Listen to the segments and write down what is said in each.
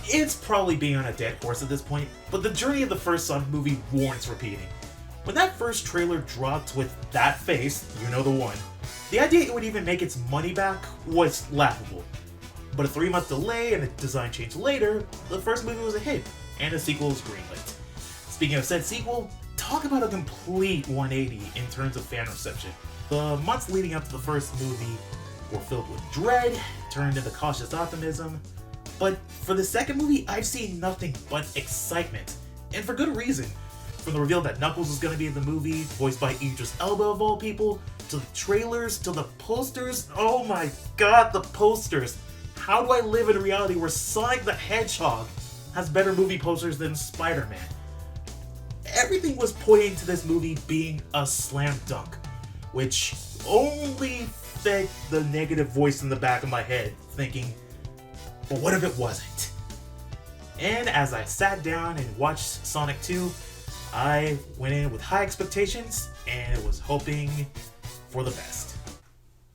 It's probably being on a dead horse at this point, but the journey of the first Sonic movie warrants repeating. When that first trailer dropped with that face, you know the one, the idea it would even make its money back was laughable. But a 3-month delay and a design change later, the first movie was a hit, and a sequel was greenlit. Speaking of said sequel, talk about a complete 180 in terms of fan reception. The months leading up to the first movie were filled with dread, turned into cautious optimism, but for the second movie, I've seen nothing but excitement, and for good reason. From the reveal that Knuckles is going to be in the movie, voiced by Idris Elba of all people, to the trailers, to the posters, oh my god, the posters! How do I live in a reality where Sonic the Hedgehog has better movie posters than Spider-Man? Everything was pointing to this movie being a slam dunk, which only fed the negative voice in the back of my head, thinking, but what if it wasn't? And as I sat down and watched Sonic 2, I went in with high expectations and was hoping for the best.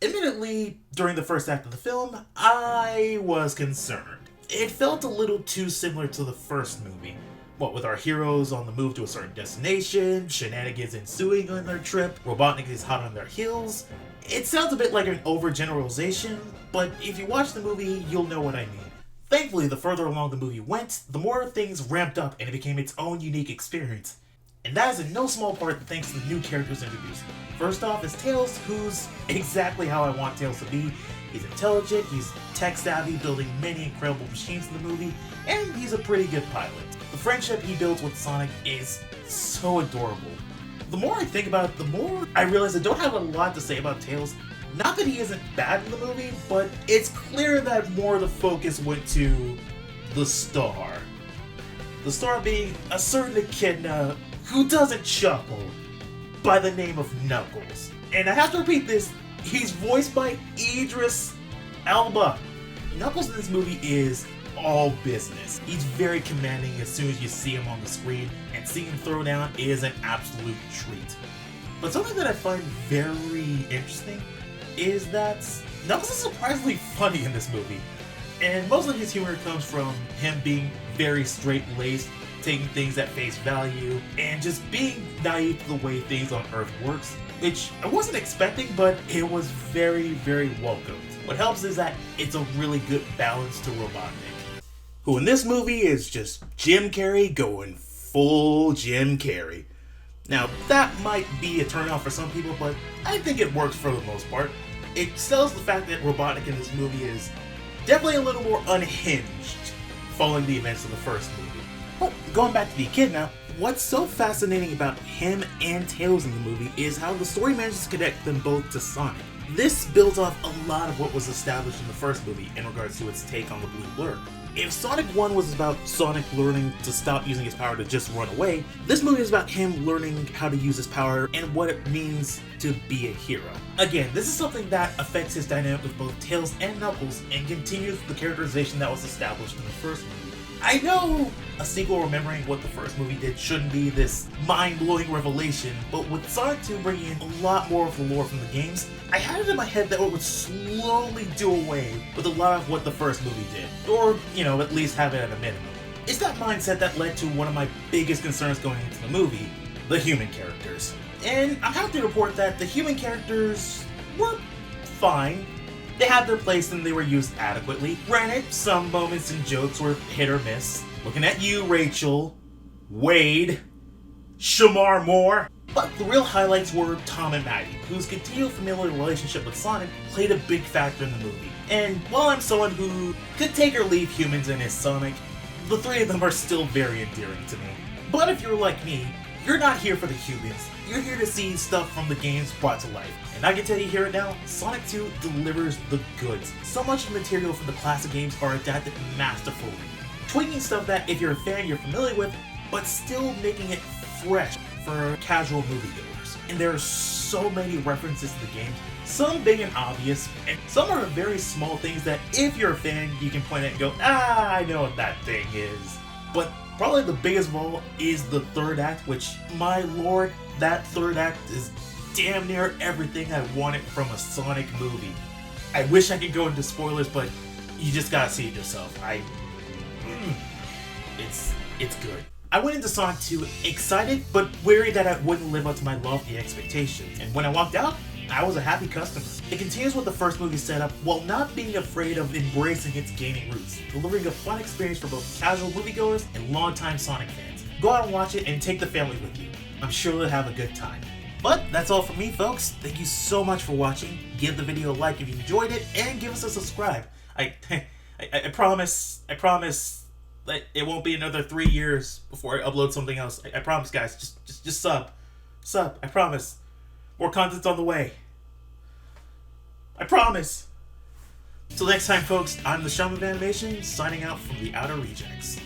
Admittedly, during the first act of the film, I was concerned. It felt a little too similar to the first movie. What with our heroes on the move to a certain destination, shenanigans ensuing on their trip, Robotnik is hot on their heels. It sounds a bit like an overgeneralization, but if you watch the movie, you'll know what I mean. Thankfully, the further along the movie went, the more things ramped up and it became its own unique experience. And that is in no small part thanks to the new characters introduced. First off is Tails, who's exactly how I want Tails to be. He's intelligent, he's tech-savvy, building many incredible machines in the movie, and he's a pretty good pilot. The friendship he builds with Sonic is so adorable. The more I think about it, the more I realize I don't have a lot to say about Tails. Not that he isn't bad in the movie, but it's clear that more of the focus went to the star. The star being a certain echidna who doesn't chuckle, by the name of Knuckles. And I have to repeat this, he's voiced by Idris Elba. Knuckles in this movie is all business. He's very commanding as soon as you see him on the screen, and seeing him throw down is an absolute treat. But something that I find very interesting is that Knuckles is surprisingly funny in this movie. And most of his humor comes from him being very straight-laced, taking things at face value, and just being naive to the way things on Earth works, which I wasn't expecting, but it was very, very welcomed. What helps is that it's a really good balance to Robotnik, who in this movie is just Jim Carrey going full Jim Carrey. Now, that might be a turnoff for some people, but I think it works for the most part. It sells the fact that Robotnik in this movie is definitely a little more unhinged following the events of the first movie. But going back to the echidna, what's so fascinating about him and Tails in the movie is how the story manages to connect them both to Sonic. This builds off a lot of what was established in the first movie in regards to its take on the Blue Blur. If Sonic 1 was about Sonic learning to stop using his power to just run away, this movie is about him learning how to use his power and what it means to be a hero. Again, this is something that affects his dynamic with both Tails and Knuckles and continues the characterization that was established in the first movie. I know a sequel remembering what the first movie did shouldn't be this mind-blowing revelation, but with Sonic 2 bringing in a lot more of the lore from the games, I had it in my head that it would slowly do away with a lot of what the first movie did. Or, at least have it at a minimum. It's that mindset that led to one of my biggest concerns going into the movie, the human characters. And I'm happy to report that the human characters were fine. They had their place and they were used adequately. Granted, some moments and jokes were hit or miss. Looking at you, Rachel, Wade, Shamar Moore. But the real highlights were Tom and Maddie, whose continual familial relationship with Sonic played a big factor in the movie. And while I'm someone who could take or leave humans in his Sonic, the three of them are still very endearing to me. But if you're like me, you're not here for the humans. You're here to see stuff from the games brought to life. And I can tell you here and now, Sonic 2 delivers the goods. So much material from the classic games are adapted masterfully. Tweaking stuff that, if you're a fan, you're familiar with, but still making it fresh for casual moviegoers. And there are so many references to the games, some big and obvious, and some are very small things that if you're a fan, you can point at and go, I know what that thing is. But probably the biggest of all is the third act, which, my lord, that third act is damn near everything I wanted from a Sonic movie. I wish I could go into spoilers, but you just gotta see it yourself. It's good. I went into Sonic 2 excited, but wary that I wouldn't live up to my lofty expectations. And when I walked out, I was a happy customer. It continues what the first movie set up while not being afraid of embracing its gaming roots, delivering a fun experience for both casual moviegoers and longtime Sonic fans. Go out and watch it and take the family with you. I'm sure they'll have a good time. But that's all from me, folks. Thank you so much for watching. Give the video a like if you enjoyed it, and give us a subscribe. I promise that it won't be another 3 years before I upload something else. I promise, guys. Just sub. I promise. More content's on the way. I promise. Till next time, folks, I'm the Shaman of Animation, signing out from the Outer Rejects.